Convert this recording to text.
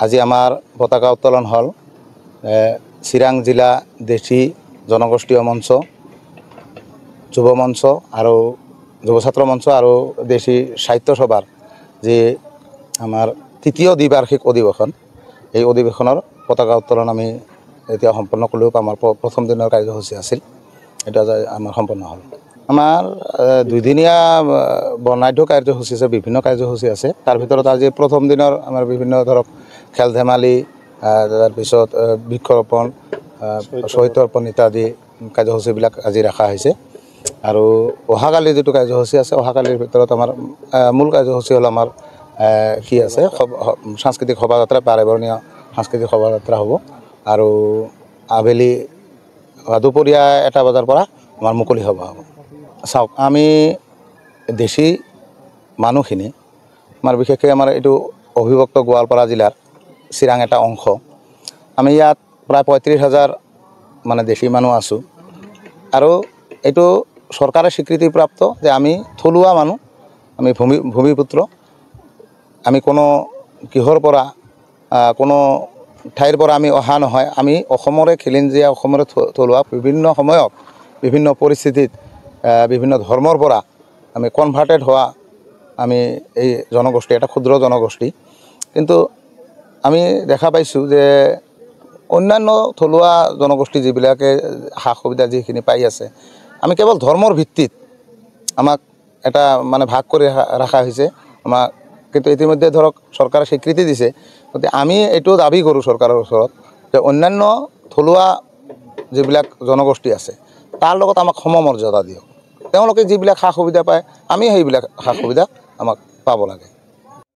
আজি আমাৰ পতাকা উত্তোলন হল চিৰাং জিলা দেশী জনগোষ্ঠীয় মঞ্চ, যুৱ মঞ্চ আৰু যুৱ ছাত্ৰ মঞ্চ আৰু দেশী সাহিত্য সভাৰ যে আমাৰ তৃতীয় দ্বিবাৰ্ষিক অধিৱেশন, এই অধিৱেশনৰ পতাকা উত্তোলন আমি এতিয়া সম্পন্ন কৰিলোঁ। আমাৰ প্ৰথম দিনৰ কাৰ্যসূচী আছিল, এটা আমাৰ সম্পন্ন হ'ল। আমাৰ দুদিনীয়া বৰ্ণাঢ্য কাৰ্যসূচী আছে, বিভিন্ন কাৰ্যসূচী আছে। তাৰ ভিতৰত আজি প্ৰথম দিনৰ আমাৰ বিভিন্ন ধৰক খেল ধেমালি, তাৰপিছত বৃক্ষৰোপণ, শ্বহীদ অৰ্পণ ইত্যাদি কাৰ্যসূচীবিলাক আজি ৰখা হৈছে। আৰু অহাকালি যিটো কাৰ্যসূচী আছে, অহাকালিৰ ভিতৰত আমাৰ মূল কাৰ্যসূচী হ'ল আমাৰ কি আছে সাংস্কৃতিক শোভাযাত্ৰা, বাৰেবৰণীয়া সাংস্কৃতিক শোভাযাত্ৰা হ'ব। আৰু আবেলি দুপৰীয়া 1টা বজাৰ পৰা আমাৰ মুকলি সভা হ'ব। চাওক, আমি দেশী মানুহখিনি আমাৰ বিশেষকৈ আমাৰ এইটো অবিভক্ত গোৱালপাৰা জিলাৰ চিৰাং এটা অংশ। আমি ইয়াত প্ৰায় 35,000 মানে দেশী মানুহ আছোঁ। আৰু এইটো চৰকাৰে স্বীকৃতিপ্ৰাপ্ত যে আমি থলুৱা মানুহ, আমি ভূমিপুত্ৰ। আমি কোনো কিহৰ পৰা কোনো ঠাইৰ পৰা আমি অহা নহয়। আমি অসমৰে খিলঞ্জীয়া, অসমৰে থলুৱা। বিভিন্ন সময়ত বিভিন্ন পৰিস্থিতিত বিভিন্ন ধৰ্মৰ পৰা আমি কনভাৰ্টেড হোৱা আমি এই জনগোষ্ঠী, এটা ক্ষুদ্ৰ জনগোষ্ঠী। কিন্তু আমি দেখা পাইছোঁ যে অন্যান্য থলুৱা জনগোষ্ঠী যিবিলাকে সা সুবিধা যিখিনি পাই আছে, আমি কেৱল ধৰ্মৰ ভিত্তিত আমাক এটা মানে ভাগ কৰি ৰখা হৈছে আমাক। কিন্তু ইতিমধ্যে ধৰক চৰকাৰে স্বীকৃতি দিছে, গতিকে আমি এইটো দাবী কৰোঁ চৰকাৰৰ ওচৰত যে অন্যান্য থলুৱা যিবিলাক জনগোষ্ঠী আছে তাৰ লগত আমাক সমমৰ্যাদা দিয়ক। তেওঁলোকে যিবিলাক সা সুবিধা পায়, আমি সেইবিলাক সা সুবিধা আমাক পাব লাগে।